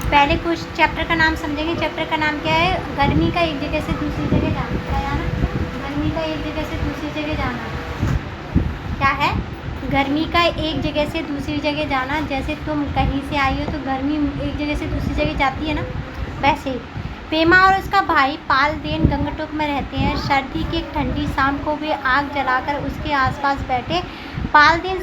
पहले कुछ चैप्टर का नाम समझेंगे। चैप्टर का नाम क्या है? गर्मी का एक जगह से दूसरी जगह जाना। क्या जाना? गर्मी का एक जगह से दूसरी जगह जाना। क्या है? गर्मी का एक जगह से दूसरी जगह जाना। जैसे तुम कहीं से आई हो तो गर्मी एक जगह से दूसरी जगह जाती है ना, वैसे ही पेमा और उसका भाई पालदेन गंगटोक में रहते हैं। सर्दी की एक ठंडी शाम को वे आग जलाकर उसके आसपास बैठे। पालदेन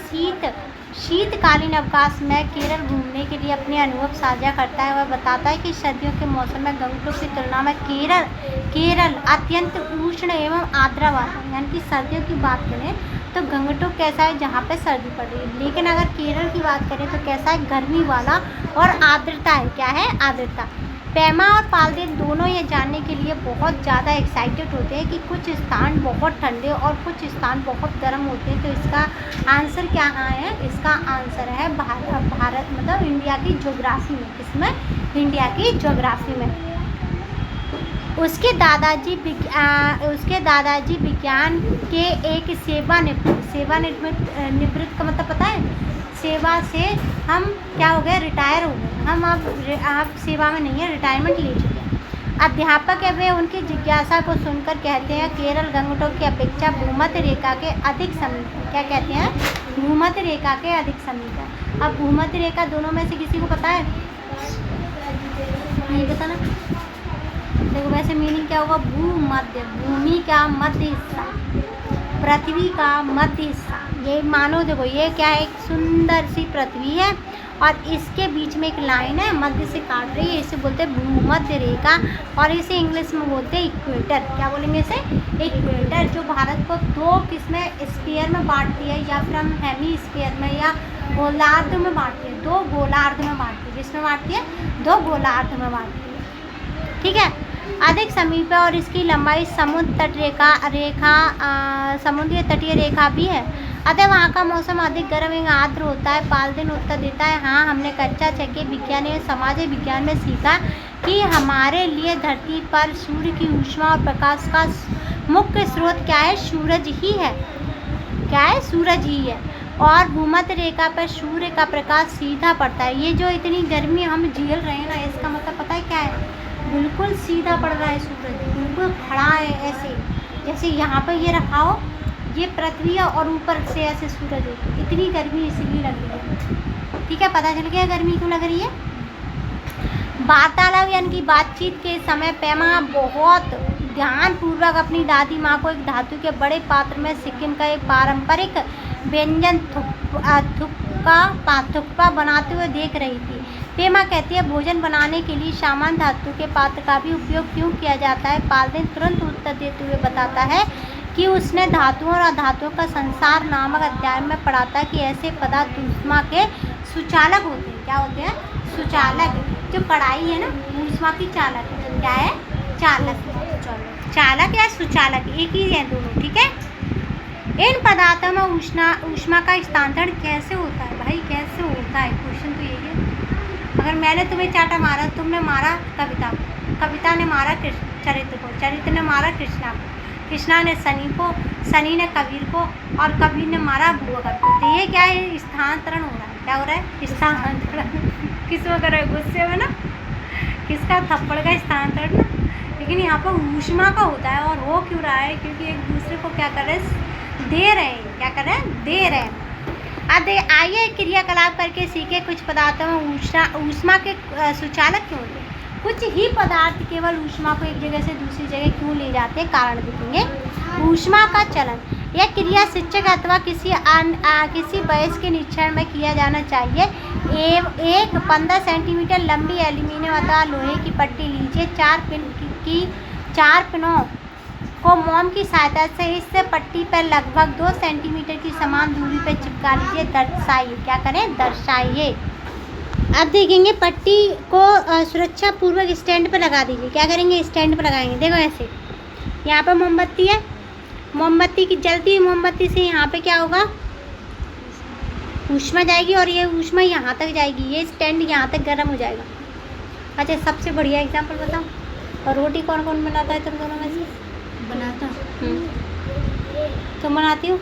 शीतकालीन अवकाश में केरल घूमने के लिए अपने अनुभव साझा करता है। वह बताता है कि सर्दियों के मौसम में गंगटोक की तुलना में केरल अत्यंत उष्ण एवं आर्द्र वाला है। यानी कि सर्दियों की बात करें तो गंगटोक कैसा है? जहाँ पे सर्दी पड़ रही है। लेकिन अगर केरल की बात करें तो कैसा है? गर्मी वाला और आर्द्रता है। क्या है? आर्द्रता। पेमा और पालदेन दोनों ये जानने के लिए बहुत ज़्यादा एक्साइटेड होते हैं कि कुछ स्थान बहुत ठंडे और कुछ स्थान बहुत गर्म होते हैं। तो इसका आंसर क्या है? इसका आंसर है भारत मतलब इंडिया की ज्योग्राफी में। किसमें? इंडिया की ज्योग्राफी में। उसके दादाजी विज्ञान के एक सेवानिवृत्त का मतलब पता है? सेवा से हम क्या हो गए? रिटायर हो गए। हम अब सेवा में नहीं है, रिटायरमेंट ले चुके हैं। अध्यापक है वे उनकी जिज्ञासा को सुनकर कहते हैं केरल गंगटोक की अपेक्षा भूमध्य रेखा के अधिक समीप है। क्या कहते हैं? भूमध्य रेखा के अधिक समीप है। अब भूमध्य रेखा दोनों में से किसी को पता है? नहीं पता ना? देखो वैसे मीनिंग क्या होगा? भूमध्य, भूमि का मध्य हिस्सा, पृथ्वी का मध्य हिस्सा। ये मानो देखो ये क्या है? एक सुंदर सी पृथ्वी है और इसके बीच में एक लाइन है, मध्य से काट रही है। इसे बोलते हैं भूमध्य रेखा और इसे इंग्लिश में बोलते हैं इक्वेटर। क्या बोलेंगे इसे? इक्वेटर। जो भारत को दो किसमें स्फीयर में बांटती है, या फिर हम हेमी स्फीयर में या गोलार्ध में बांटती है। दो गोलार्ध में बांटती है। जिसमें बांटती है? दो गोलार्ध में बांटती है। ठीक है। अधिक समीप है और इसकी लंबाई समुद्रीय तटीय रेखा भी है। अतः वहाँ का मौसम अधिक गर्म एवं आर्द्र होता है। पालदेन उत्तर देता है, हाँ हमने कक्षा 6 के विज्ञान एवं समाज विज्ञान में सीखा कि हमारे लिए धरती पर सूर्य की ऊष्मा और प्रकाश का मुख्य स्रोत क्या है? सूरज ही है। क्या है? सूरज ही है। और भूमध्य रेखा पर सूर्य का प्रकाश सीधा पड़ता है। ये जो इतनी गर्मी हम झेल रहे हैं ना, इसका मतलब पता है क्या है? बिल्कुल सीधा पड़ रहा है सूरज, बिल्कुल खड़ा है ऐसे, जैसे यहाँ पर ये रखा हो, ये पृथ्वी है और ऊपर से ऐसे सूरज हो। इतनी गर्मी इसलिए लग रही है। ठीक है, पता चल गया गर्मी क्यों लग रही है। वार्तालाप यानी कि बातचीत के समय पेमा बहुत ध्यानपूर्वक अपनी दादी माँ को एक धातु के बड़े पात्र में सिक्किम का एक पारंपरिक व्यंजन थुक्पा बनाते हुए देख रही थी। पेमा कहती है, भोजन बनाने के लिए सामान्य धातु के पात्र का भी उपयोग क्यों किया जाता है? पालदेन तुरंत उत्तर देते हुए बताता है कि उसने धातुओं और अधातुओं का संसार नामक अध्याय में पढ़ा था कि ऐसे पदार्थ ऊष्मा के सुचालक होते हैं। क्या होते हैं? सुचालक। जो कढ़ाई है ना, ऊष्मा की चालक है। क्या है? चालक। चालक या सुचालक एक ही है दोनों। ठीक है। इन पदार्थों में ऊष्मा का स्थानांतरण कैसे होता है? भाई कैसे होता है? क्वेश्चन तो यही है। अगर मैंने तुम्हें चाटा मारा, तुमने मारा कविता को, कविता ने मारा चरित्र को, चरित्र ने मारा कृष्णा को, कृष्णा ने शनि को, शनि ने कबीर को और कबीर ने मारा भूवकर को। तो ये क्या है? स्थानांतरण हो रहा है। क्या हो रहा है? स्थानांतरण। किस में कर रहे हैं? गुस्से में ना, किसका? थप्पड़ का स्थानांतरण ना। लेकिन यहाँ पर ऊष्मा का होता है। और हो क्यों रहा है? क्योंकि एक दूसरे को क्या कर रहे हैं? दे रहे हैं। क्या कर रहे हैं? दे रहे हैं। अब आइए क्रियाकलाप करके सीखे कुछ पदार्थों में ऊष्मा के सुचालक क्यों होते हैं। कुछ ही पदार्थ केवल ऊष्मा को एक जगह से दूसरी जगह क्यों ले जाते हैं? कारण देखेंगे। ऊष्मा का चलन यह क्रिया शिक्षक अथवा किसी वयस्क के निरीक्षण में किया जाना चाहिए। एक 15 सेंटीमीटर लंबी एल्यूमिनियम अथवा लोहे की पट्टी लीजिए। 4 पिनों को मोम की सहायता से इस पट्टी पर लगभग 2 सेंटीमीटर की समान दूरी पर चिपका लीजिए। दर्शाइए। क्या करें? दर्शाइए। अब देखेंगे पट्टी को सुरक्षा पूर्वक स्टैंड पर लगा दीजिए। क्या करेंगे? स्टैंड पर लगाएंगे। देखो ऐसे, यहाँ पर मोमबत्ती है, मोमबत्ती की जलती हुई मोमबत्ती से यहाँ पे क्या होगा? ऊष्मा जाएगी और ये ऊष्मा यहाँ तक जाएगी। ये स्टैंड यहाँ तक गर्म हो जाएगा। अच्छा, सबसे बढ़िया एग्जाम्पल बताओ। और रोटी कौन कौन बनाता है तुम दोनों में से? बनाता। तुम बनाती हो?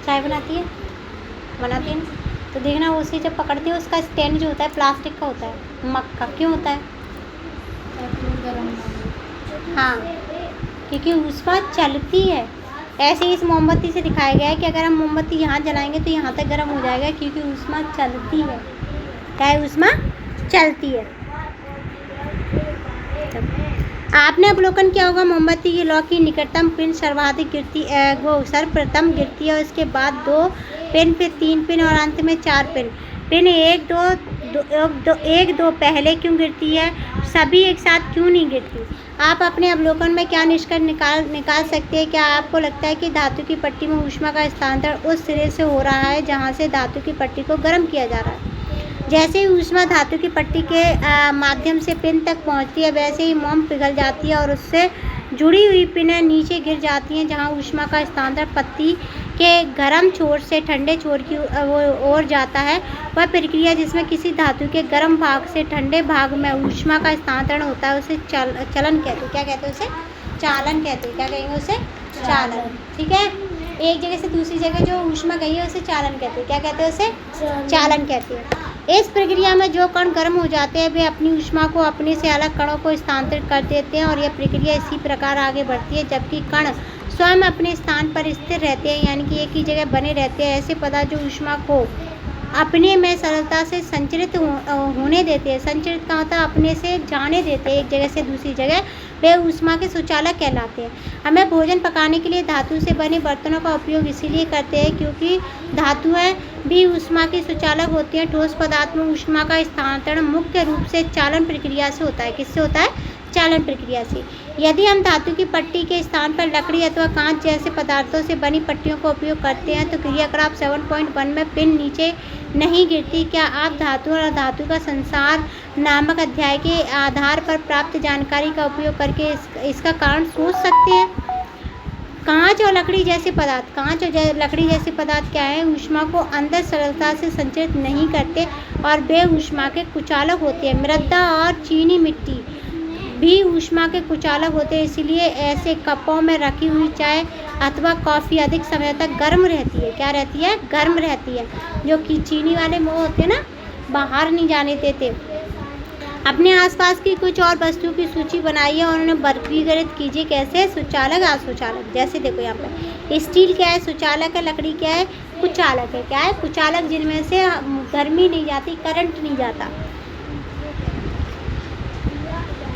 चाय बनाती है? बनाती है। तो देखना उसे जब पकड़ती है उसका स्टैंड जो होता है प्लास्टिक का होता है, मग का। क्यों होता है? हाँ, क्योंकि ऊष्मा चलती है। ऐसे ही इस मोमबत्ती से दिखाया गया है कि अगर हम मोमबत्ती यहाँ जलाएंगे तो यहाँ तक गर्म हो जाएगा, क्योंकि ऊष्मा चलती है। क्या है? ऊष्मा चलती है। आपने अवलोकन किया होगा मोमबत्ती की लौ की निकटतम पिन सर्वाधिक गिरती वो सर्वप्रथम गिरती है, और इसके बाद 2 पिन, फिर 3 पिन और अंत में 4 पिन। पिन 1 2 पहले क्यों गिरती है, सभी एक साथ क्यों नहीं गिरती? आप अपने अवलोकन में क्या निष्कर्ष निकाल सकते हैं? क्या आपको लगता है कि धातु की पट्टी में ऊष्मा का स्थानांतरण उस सिरे से हो रहा है जहां से धातु की पट्टी को गर्म किया जा रहा है? जैसे ही ऊष्मा धातु की पट्टी के माध्यम से पिन तक पहुंचती है, वैसे ही मोम पिघल जाती है और उससे जुड़ी हुई पिनें नीचे गिर जाती हैं, जहां ऊष्मा का स्थानांतरण पत्ती के गर्म छोर से ठंडे छोर की ओर जाता है। वह प्रक्रिया जिसमें किसी धातु के गर्म भाग से ठंडे भाग में ऊष्मा का स्थानांतरण होता है उसे चलन कहते हैं। क्या कहते हैं उसे? चालन कहते हैं। क्या कहेंगे उसे? चालन। ठीक है, एक जगह से दूसरी जगह जो ऊष्मा गई है उसे चालन कहते हैं। क्या कहते हैं उसे? चालन कहते हैं। इस प्रक्रिया में जो कण गर्म हो जाते हैं वे अपनी ऊष्मा को अपने से अलग कणों को स्थानांतरित कर देते हैं, और यह प्रक्रिया इसी प्रकार आगे बढ़ती है। जबकि कण स्वयं अपने स्थान पर स्थिर रहते हैं, यानी कि एक ही जगह बने रहते हैं। ऐसे पदार्थ जो ऊष्मा को अपने में सरलता से संचरित होने देते हैं, संचरित का होता है अपने से जाने देते हैं एक जगह से दूसरी जगह, वे ऊष्मा के सुचालक कहलाते हैं। हमें भोजन पकाने के लिए धातु से बने बर्तनों का उपयोग इसीलिए करते हैं क्योंकि धातुएं भी ऊष्मा की सुचालक होती हैं। ठोस पदार्थ में ऊष्मा का स्थानांतरण मुख्य रूप से चालन प्रक्रिया से होता है। किससे होता है? चालन प्रक्रिया से। यदि हम धातु की पट्टी के स्थान पर लकड़ी अथवा कांच जैसे पदार्थों से बनी पट्टियों का उपयोग करते हैं तो क्रियाक्रम 7.1 में पिन नीचे नहीं गिरती। क्या आप धातु और धातु का संसार नामक अध्याय के आधार पर प्राप्त जानकारी का उपयोग करके इसका कारण सोच सकते हैं? कांच और लकड़ी जैसे पदार्थ, कांच और लकड़ी जैसे पदार्थ क्या है? ऊष्मा को अंदर सरलता से संचरित नहीं करते और वे ऊष्मा के कुचालक होते हैं। मृदा और चीनी मिट्टी भी ऊष्मा के कुचालक होते हैं, इसलिए ऐसे कपों में रखी हुई चाय अथवा कॉफ़ी अधिक समय तक गर्म रहती है। क्या रहती है? गर्म रहती है। जो कि चीनी वाले वो होते हैं ना, बाहर नहीं जाने देते। अपने आसपास की कुछ और वस्तुओं की सूची बनाइए और उन्हें वर्गीकृत कीजिए। कैसे? सुचालक, असुचालक। जैसे देखो यहाँ पर स्टील क्या है? सुचालक है। लकड़ी क्या है? कुचालक है। क्या है? कुचालक, जिनमें से गर्मी नहीं जाती, करंट नहीं जाता।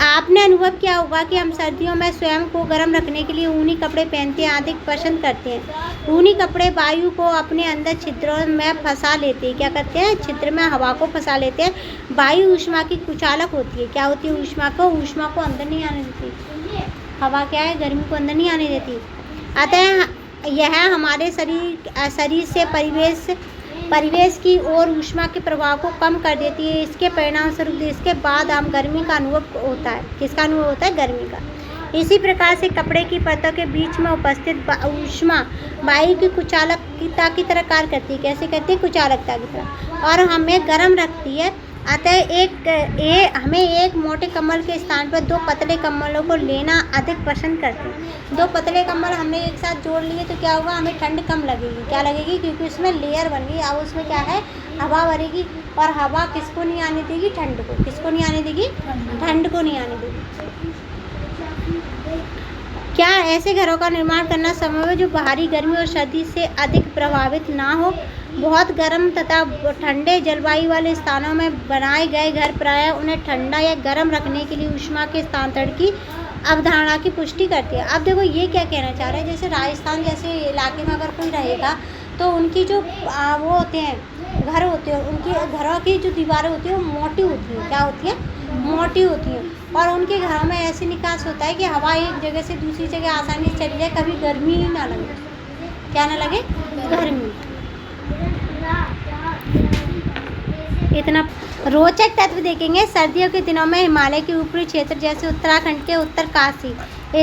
आपने अनुभव किया होगा कि हम सर्दियों में स्वयं को गर्म रखने के लिए ऊनी कपड़े पहनते हैं, अधिक पसंद करते हैं। ऊनी कपड़े वायु को अपने अंदर छिद्रों में फंसा लेते हैं। क्या करते हैं? छिद्र में हवा को फंसा लेते हैं। वायु ऊष्मा की कुचालक होती है। क्या होती है? ऊष्मा को अंदर नहीं आने देती। हवा क्या है? गर्मी को अंदर नहीं आने देती। अतः यह हमारे शरीर से परिवेश की ओर ऊष्मा के प्रभाव को कम कर देती है। इसके परिणाम स्वरूप इसके बाद हम गर्मी का अनुभव होता है। किसका अनुभव होता है? गर्मी का। इसी प्रकार से कपड़े की परतों के बीच में उपस्थित ऊष्मा वायु की कुचालकता की तरह कार्य करती है। कैसे करती है? कुचालकता की तरह, और हमें गर्म रखती है। अतः हमें एक मोटे कंबल के स्थान पर 2 पतले कंबलों को लेना अधिक पसंद करते हैं। 2 पतले कंबल हमने एक साथ जोड़ लिए तो क्या होगा? हमें ठंड कम लगेगी। क्या लगेगी? क्योंकि उसमें लेयर बन गई। अब उसमें क्या है? हवा भरेगी, और हवा किसको नहीं आने देगी? ठंड को। किसको नहीं आने देगी? ठंड को नहीं आने देगी। क्या ऐसे घरों का निर्माण करना संभव है जो बाहरी गर्मी और सर्दी से अधिक प्रभावित ना हो? बहुत गर्म तथा ठंडे जलवायु वाले स्थानों में बनाए गए घर प्रायः उन्हें ठंडा या गर्म रखने के लिए ऊष्मा के स्थानांतरण की अवधारणा की पुष्टि करती है। अब देखो ये क्या कहना चाह रहे हैं, जैसे राजस्थान जैसे इलाके में अगर कोई रहेगा तो उनकी जो वो होते हैं, घर होते हैं, उनकी घरों की जो दीवारें होती हैं वो मोटी होती हैं। क्या होती है? मोटी होती हैं। और उनके घरों में ऐसे निकास होता है कि हवा एक जगह से दूसरी जगह आसानी से चली जाए, कभी गर्मी ही ना लगे। क्या ना लगे? गर्मी। इतना रोचक तत्व देखेंगे। सर्दियों के दिनों में हिमालय के ऊपरी क्षेत्र जैसे उत्तराखंड के उत्तरकाशी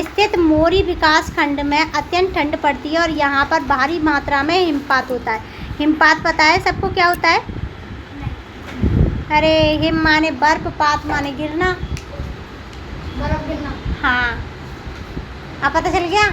स्थित मोरी विकास खंड में अत्यंत ठंड पड़ती है और यहाँ पर भारी मात्रा में हिमपात होता है। हिमपात पता है सबको क्या होता है? अरे हिम माने बर्फ, पात माने गिरना, बर्फ गिरना। हाँ, अब पता चल गया?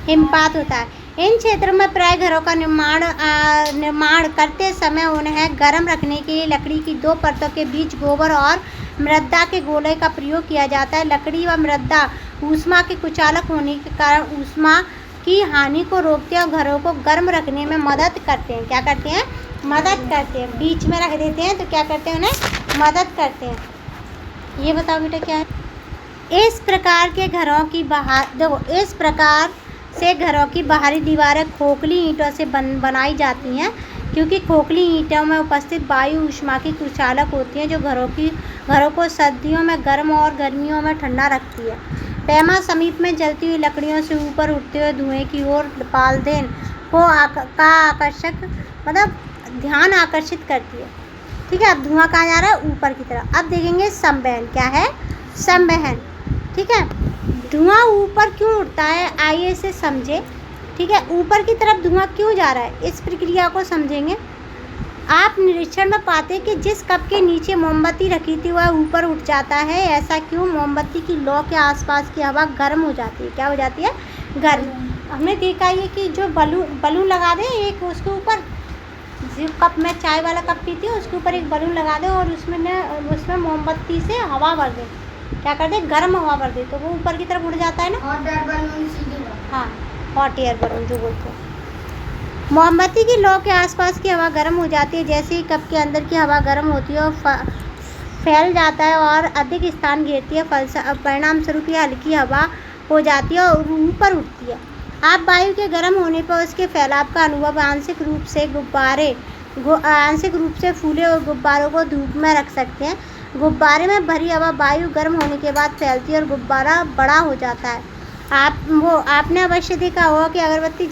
हिमपात होता है। इन क्षेत्रों में प्राय घरों का निर्माण करते समय उन्हें गर्म रखने के लिए लकड़ी की 2 परतों के बीच गोबर और मृदा के गोले का प्रयोग किया जाता है। लकड़ी व मृदा ऊष्मा के कुचालक होने के कारण ऊष्मा की हानि को रोकते हैं और घरों को गर्म रखने में मदद करते हैं। क्या करते हैं? मदद करते हैं। बीच में रख देते हैं तो क्या करते हैं? उन्हें मदद करते हैं। ये बताओ बेटा क्या है? इस प्रकार के घरों की इस प्रकार से घरों की बाहरी दीवारें खोखली ईंटों से बनाई जाती हैं, क्योंकि खोखली ईंटों में उपस्थित वायु ऊष्मा की कुचालक होती है जो घरों को सर्दियों में गर्म और गर्मियों में ठंडा रखती है। पैमा समीप में जलती हुई लकड़ियों से ऊपर उठते हुए धुएं की ओर पालदेन को ध्यान आकर्षित करती है। ठीक है, अब धुआं कहाँ जा रहा है? ऊपर की तरफ। अब देखेंगे संवहन क्या है? संवहन। ठीक है, धुआं ऊपर क्यों उठता है? आइए इसे समझे। ठीक है, ऊपर की तरफ धुआं क्यों जा रहा है, इस प्रक्रिया को समझेंगे। आप निरीक्षण में पाते कि जिस कप के नीचे मोमबत्ती रखी थी वह ऊपर उठ जाता है। ऐसा क्यों? मोमबत्ती की लौ के आसपास की हवा गर्म हो जाती है। क्या हो जाती है? गर्म। हमने देखा ये कि जो बलून लगा दें एक उसके ऊपर, जो कप में चाय वाला कप पीती हूँ उसके ऊपर एक बलून लगा दें और उसमें मोमबत्ती से हवा भर दें। क्या कर दे? गर्म हवा भर दे तो वो ऊपर की तरफ उड़ जाता है ना। हॉट एयर बलून सीधे। हाँ, हॉट एयर बलून जो बोलते हैं। मोमबत्ती की लौ के आसपास की हवा गर्म हो जाती है। जैसे ही कप के अंदर की हवा गर्म होती है और फैल जाता है और अधिक स्थान घेरती है, परिणाम स्वरूप यह हल्की हवा हो जाती है और ऊपर उठती है। आप वायु के गर्म होने पर उसके फैलाव का अनुभव आंशिक रूप से फूले और गुब्बारों को धूप में रख सकते हैं। गुब्बारे में भरी हवा वायु गर्म होने के बाद फैलती है और गुब्बारा बड़ा हो जाता है। आपने अवश्य देखा होगा कि अगरबत्ती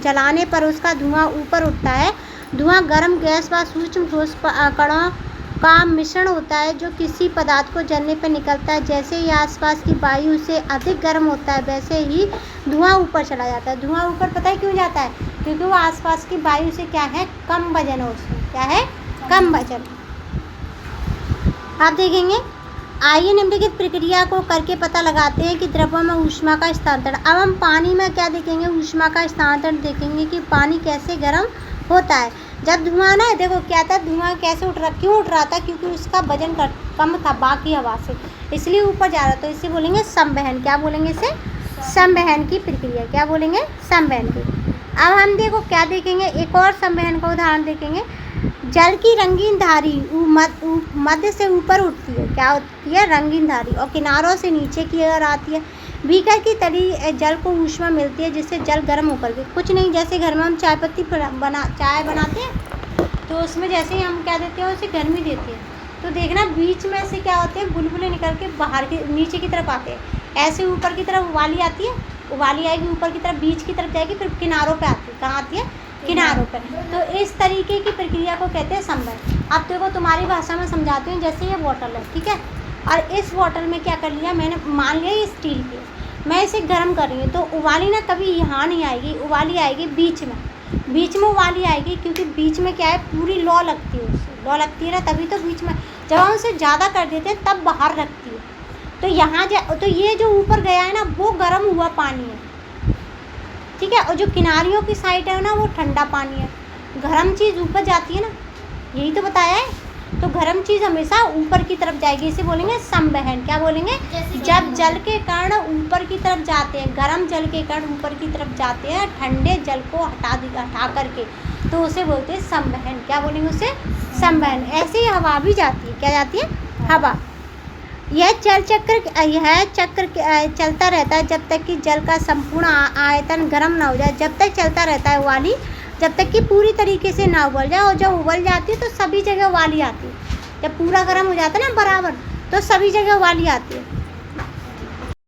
जलाने पर उसका धुआं ऊपर उठता है। धुआं गर्म गैस व सूक्ष्म ठोस कणों का मिश्रण होता है जो किसी पदार्थ को जलने पर निकलता है। जैसे ही आसपास की वायु से अधिक गर्म होता है वैसे ही धुआं ऊपर चला जाता है। धुआं ऊपर पता है क्यों जाता है? क्योंकि वो आसपास की वायु से क्या है? कम वजन है उसमें। क्या है? कम वजन। आप देखेंगे, आइए निम्नलिखित प्रक्रिया को करके पता लगाते हैं कि द्रव्यों में ऊष्मा का स्थानांतरण। अब हम पानी में क्या देखेंगे? ऊष्मा का स्थानांतरण देखेंगे कि पानी कैसे गर्म होता है। जब धुआं ना, देखो क्या था, धुआं कैसे उठ रहा, क्यों उठ रहा था? क्योंकि उसका वजन कम था बाकी हवा से, इसलिए ऊपर जा रहा था। तो इसे बोलेंगे संवहन। क्या बोलेंगे इसे? संवहन की प्रक्रिया। क्या बोलेंगे? संवहन की। अब हम देखो क्या देखेंगे, एक और संवहन का उदाहरण देखेंगे। जल की रंगीन धारी मध्य से ऊपर उठती है। क्या होती है? रंगीन धारी, और किनारों से नीचे की ओर आती है। बीकर की तली जल को ऊष्मा मिलती है जिससे जल गर्म होकर के, कुछ नहीं, जैसे घर में हम चाय बनाते हैं तो उसमें जैसे ही हम क्या देते हैं, उसे गर्मी देते हैं, तो देखना बीच में से क्या होते हैं, बुलबुले निकल के बाहर के नीचे की तरफ आते हैं। ऐसे ऊपर की तरफ उबाली आती है, उबाली आएगी ऊपर की तरफ, बीच की तरफ जाएगी, फिर किनारों पे आती है। कहाँ आती है? किनारों पर। तो इस तरीके की प्रक्रिया को कहते हैं संवहन। अब देखो तुम्हारी भाषा में समझाती हूँ। जैसे ये बोतल है, ठीक है, और इस बोतल में क्या कर लिया मैंने, मान लिया ये स्टील की, मैं इसे गर्म कर रही हूँ, तो उबाली ना कभी यहाँ नहीं आएगी, उबाली आएगी बीच में उबाली आएगी, क्योंकि बीच में क्या है, पूरी लौ लगती है उससे, लौ लगती है ना, तभी तो बीच में, जब हम उसे ज़्यादा कर देते हैं तब बाहर रखती है। तो यहाँ तो ये जो ऊपर गया है ना वो गर्म हुआ पानी है, ठीक है, और जो किनारियों की साइड है ना वो ठंडा पानी है। गर्म चीज़ ऊपर जाती है ना, यही तो बताया है। तो गर्म चीज़ हमेशा ऊपर की तरफ जाएगी, इसे बोलेंगे संवहन। क्या बोलेंगे? जब जल के कण ऊपर की तरफ जाते हैं, गर्म जल के कण ऊपर की तरफ जाते हैं ठंडे जल को हटा करके, तो उसे बोलते हैं संवहन। क्या बोलेंगे उसे? संवहन। ऐसे ही हवा भी जाती है, क्या जाती है? हवा। यह चक्र चलता रहता है जब तक कि जल का संपूर्ण आयतन गर्म ना हो जाए। जब तक चलता रहता है वाली, जब तक कि पूरी तरीके से ना उबल जाए, और जब उबल जाती है तो सभी जगह वाली आती है। जब पूरा गर्म हो जाता है ना बराबर, तो सभी जगह वाली आती है।